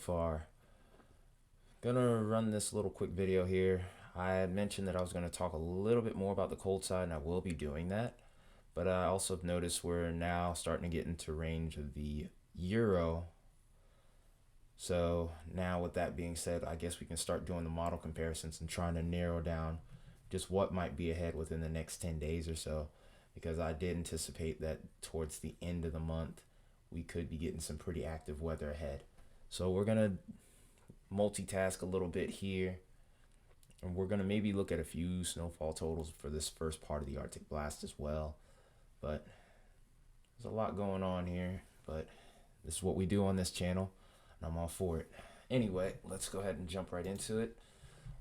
far. Gonna run this little quick video here. I had mentioned that I was going to talk a little bit more about the cold side, and I will be doing that. But I also have noticed we're now starting to get into range of the euro. So now with that being said, I guess we can start doing the model comparisons and trying to narrow down just what might be ahead within the next 10 days or so. Because I did anticipate that towards the end of the month, we could be getting some pretty active weather ahead. So we're going to multitask a little bit here. And we're going to maybe look at a few snowfall totals for this first part of the Arctic blast as well. But there's a lot going on here. But this is what we do on this channel, and I'm all for it. Anyway, let's go ahead and jump right into it.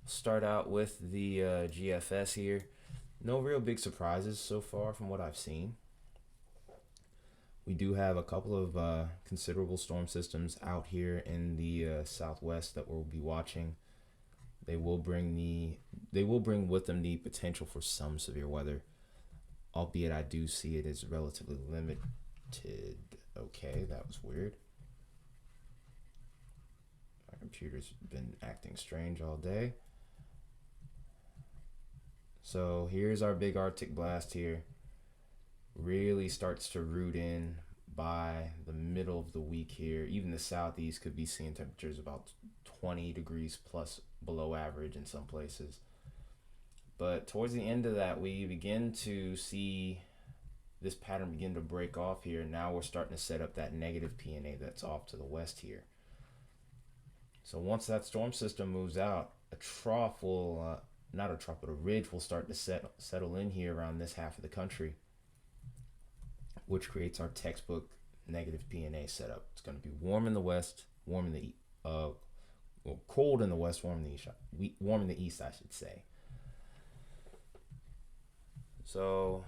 Start out with the GFS here. No real big surprises so far from what I've seen. We do have a couple of considerable storm systems out here in the southwest that we'll be watching. They will bring with them the potential for some severe weather, albeit I do see it as relatively limited. Okay, that was weird. My computer's been acting strange all day. So here's our big Arctic blast here. Really starts to root in by the middle of the week here. Even the southeast could be seeing temperatures about 20 degrees plus below average in some places. But towards the end of that, we begin to see this pattern begin to break off here. Now we're starting to set up that negative PNA that's off to the west here. So once that storm system moves out, a trough will, not a trough, but a ridge will start to settle in here around this half of the country, which creates our textbook negative PNA setup. It's going to be warm in the west, warm in the cold in the west, warm in the east. Warm in the east, I should say. So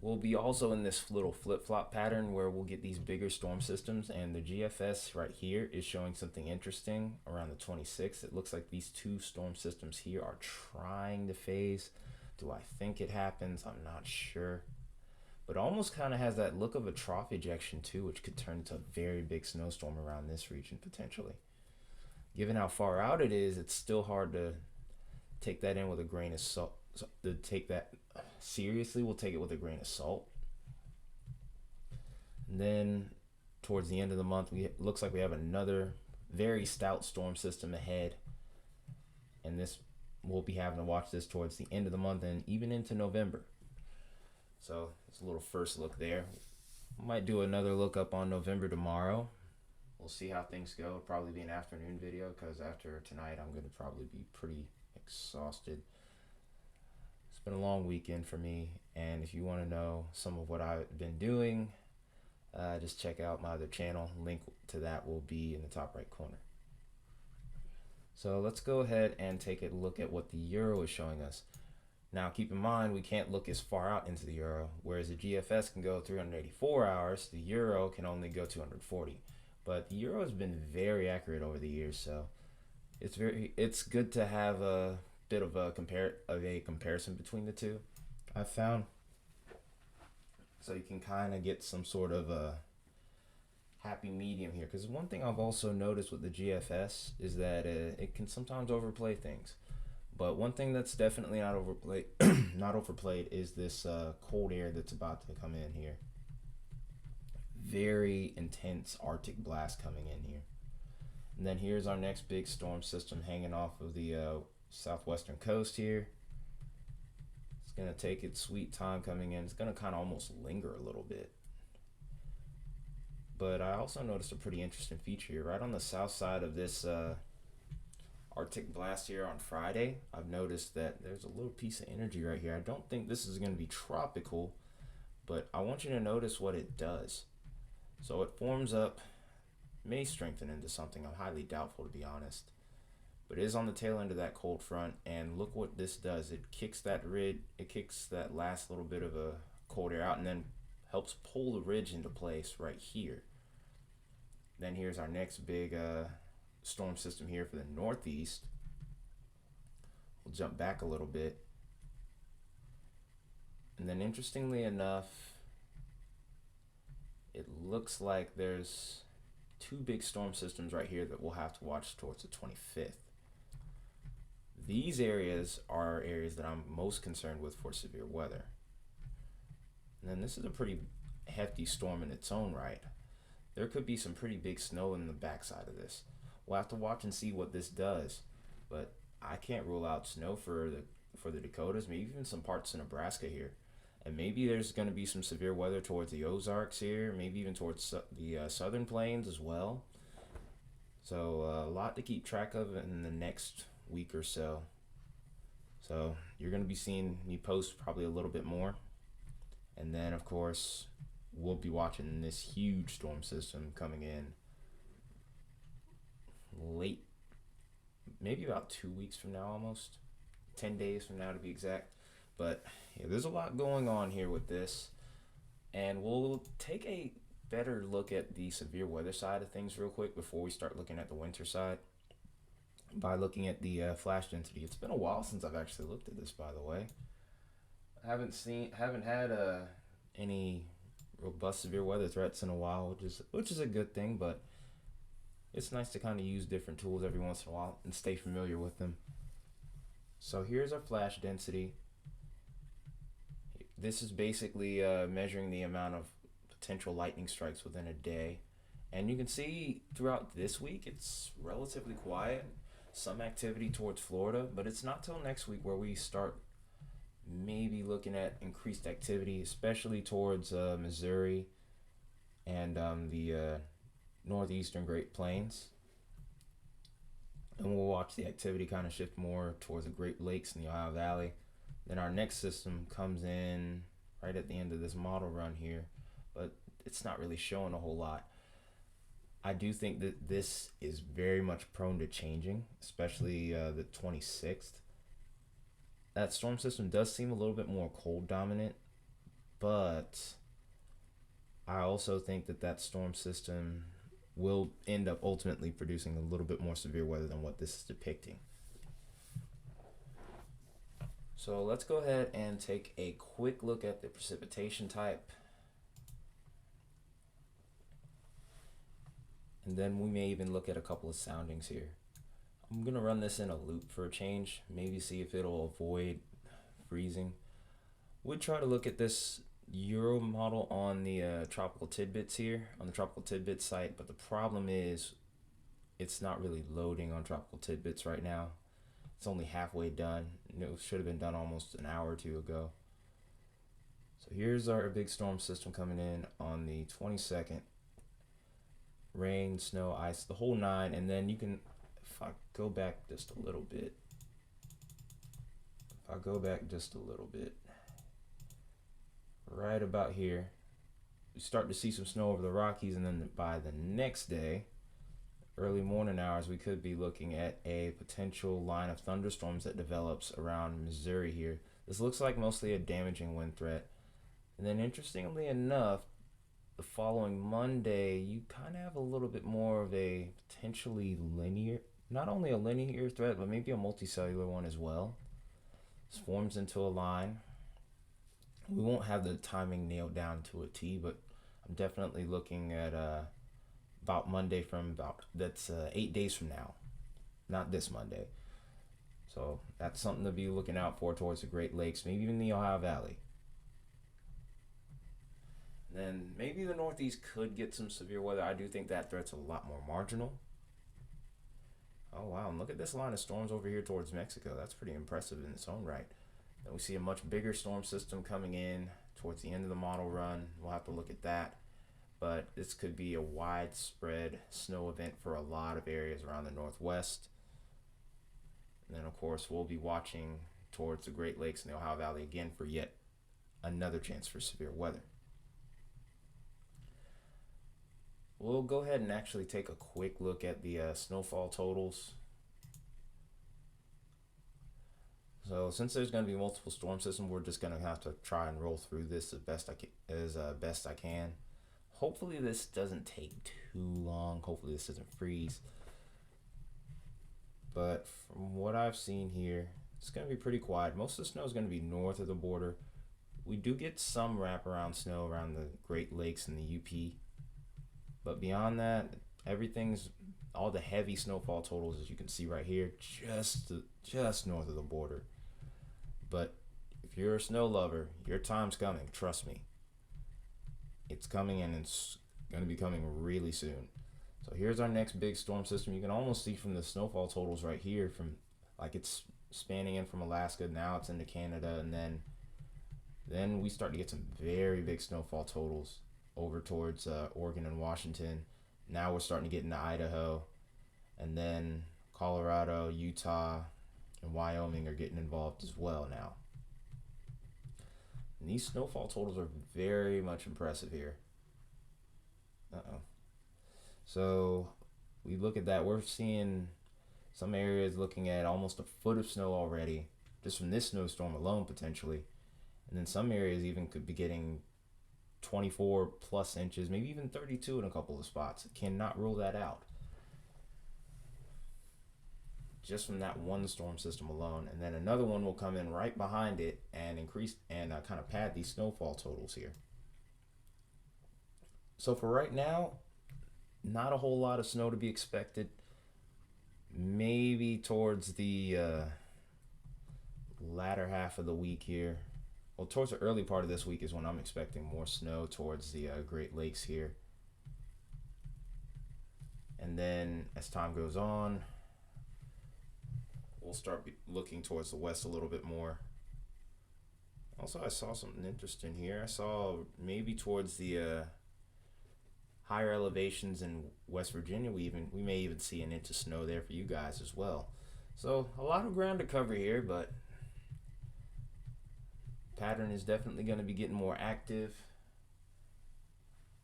we'll be also in this little flip-flop pattern where we'll get these bigger storm systems, and the GFS right here is showing something interesting around the 26th. It looks like these two storm systems here are trying to phase. Do I think it happens? I'm not sure. But almost kind of has that look of a trough ejection too, which could turn into a very big snowstorm around this region potentially. Given how far out it is, it's still hard to take that in with a grain of salt. So to take that seriously, we'll take it with a grain of salt. And then towards the end of the month, looks like we have another very stout storm system ahead. And this we'll be having to watch this towards the end of the month and even into November. So it's a little first look there. Might do another look up on November tomorrow. We'll see how things go. It'll probably be an afternoon video because after tonight I'm going to probably be pretty exhausted. It's been a long weekend for me, and if you want to know some of what I've been doing, just check out my other channel. Link to that will be in the top right corner. So let's go ahead and take a look at what the euro is showing us. Now keep in mind we can't look as far out into the euro, whereas the GFS can go 384 hours, the euro can only go 240. But the euro has been very accurate over the years, so it's good to have a bit of a comparison between the two, I've found. So you can kind of get some sort of a happy medium here, because one thing I've also noticed with the GFS is that it can sometimes overplay things. But one thing that's definitely not overplayed is this cold air that's about to come in here. Very intense Arctic blast coming in here. And then here's our next big storm system hanging off of the southwestern coast here. It's going to take its sweet time coming in. It's going to kind of almost linger a little bit. But I also noticed a pretty interesting feature here. Right on the south side of this Arctic blast here on Friday, I've noticed that there's a little piece of energy right here. I don't think this is going to be tropical, but I want you to notice what it does. So it forms up, may strengthen into something. I'm highly doubtful, to be honest, but it is on the tail end of that cold front, and look what this does. It kicks that last little bit of a cold air out and then helps pull the ridge into place right here. Then here's our next big storm system here for the northeast. We'll jump back a little bit, and then interestingly enough, it looks like there's two big storm systems right here that we'll have to watch towards the 25th. These areas are areas that I'm most concerned with for severe weather. And then this is a pretty hefty storm in its own right. There could be some pretty big snow in the backside of this. We'll have to watch and see what this does, but I can't rule out snow for the Dakotas, maybe even some parts of Nebraska here. And maybe there's going to be some severe weather towards the Ozarks here, maybe even towards the southern plains as well. So a lot to keep track of in the next week or so. So you're going to be seeing me post probably a little bit more. And then, of course, we'll be watching this huge storm system coming in late, maybe about 2 weeks from now, almost 10 days from now to be exact. But yeah, there's a lot going on here with this, and we'll take a better look at the severe weather side of things real quick before we start looking at the winter side by looking at the flash density. It's been a while since I've actually looked at this, by the way. I haven't had any robust severe weather threats in a while, which is a good thing, but it's nice to kind of use different tools every once in a while and stay familiar with them. So here's our flash density. This is basically measuring the amount of potential lightning strikes within a day. And you can see throughout this week, it's relatively quiet. Some activity towards Florida, but it's not till next week where we start maybe looking at increased activity, especially towards Missouri and the northeastern Great Plains. And we'll watch the activity kind of shift more towards the Great Lakes and the Ohio Valley. Then our next system comes in right at the end of this model run here, but it's not really showing a whole lot. I do think that this is very much prone to changing, especially the 26th. That storm system does seem a little bit more cold dominant, but I also think that storm system will end up ultimately producing a little bit more severe weather than what this is depicting. So let's go ahead and take a quick look at the precipitation type. And then we may even look at a couple of soundings here. I'm going to run this in a loop for a change, maybe see if it'll avoid freezing. We'll try to look at this Euro model on the Tropical Tidbits here, on the Tropical Tidbits site, but the problem is it's not really loading on Tropical Tidbits right now. It's only halfway done. It should have been done almost an hour or two ago. So here's our big storm system coming in on the 22nd. Rain, snow, ice, the whole nine, and then you can, if I go back just a little bit, right about here, we start to see some snow over the Rockies, and then by the next day, early morning hours, we could be looking at a potential line of thunderstorms that develops around Missouri here. This looks like mostly a damaging wind threat. And then interestingly enough, the following Monday, you kind of have a little bit more of a potentially linear, not only a linear threat, but maybe a multicellular one as well. This forms into a line. We won't have the timing nailed down to a T, but I'm definitely looking at about Monday that's 8 days from now, not this Monday. So that's something to be looking out for towards the Great Lakes, maybe even the Ohio Valley. Then maybe the Northeast could get some severe weather. I do think that threat's a lot more marginal. Oh wow, and look at this line of storms over here towards Mexico. That's pretty impressive in its own right. Then we see a much bigger storm system coming in towards the end of the model run. We'll have to look at that. But this could be a widespread snow event for a lot of areas around the Northwest. And then of course we'll be watching towards the Great Lakes and the Ohio Valley again for yet another chance for severe weather. We'll go ahead and actually take a quick look at the snowfall totals. So since there's going to be multiple storm systems, we're just going to have to try and roll through this as best I can. Hopefully this doesn't take too long. Hopefully this doesn't freeze. But from what I've seen here, it's going to be pretty quiet. Most of the snow is going to be north of the border. We do get some wraparound snow around the Great Lakes and the UP. But beyond that, Everything's all the heavy snowfall totals, as you can see right here, just north of the border. But if you're a snow lover, your time's coming. Trust me, it's coming, and it's going to be coming really soon. So here's our next big storm system. You can almost see from the snowfall totals right here, from like it's spanning in from Alaska. Now it's into Canada, and then we start to get some very big snowfall totals over towards Oregon and Washington. Now we're starting to get into Idaho, and then Colorado, Utah, and Wyoming are getting involved as well now. And these snowfall totals are very much impressive here. So we look at that. We're seeing some areas looking at almost a foot of snow already, just from this snowstorm alone potentially. And then some areas even could be getting 24 plus inches, maybe even 32 in a couple of spots. Cannot rule that out. Just from that one storm system alone. And then another one will come in right behind it and increase and kind of pad these snowfall totals here. So for right now, not a whole lot of snow to be expected. Maybe towards the latter half of the week here. Well, towards the early part of this week is when I'm expecting more snow towards the Great Lakes here. And then as time goes on, we'll start looking towards the west a little bit more. Also, I saw something interesting here. I saw maybe towards the higher elevations in West Virginia, we may even see an inch of snow there for you guys as well. So a lot of ground to cover here, but pattern is definitely going to be getting more active.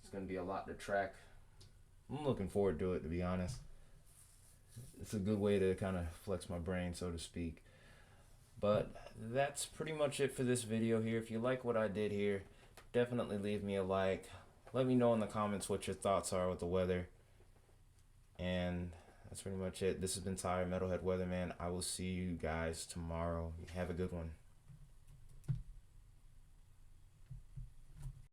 It's going to be a lot to track. I'm looking forward to it, to be honest. It's a good way to kind of flex my brain, so to speak. But that's pretty much it for this video here. If you like what I did here, definitely leave me a like. Let me know in the comments what your thoughts are with the weather. And that's pretty much it. This has been Tyler, Metalhead Weatherman. I will see you guys tomorrow. Have a good one.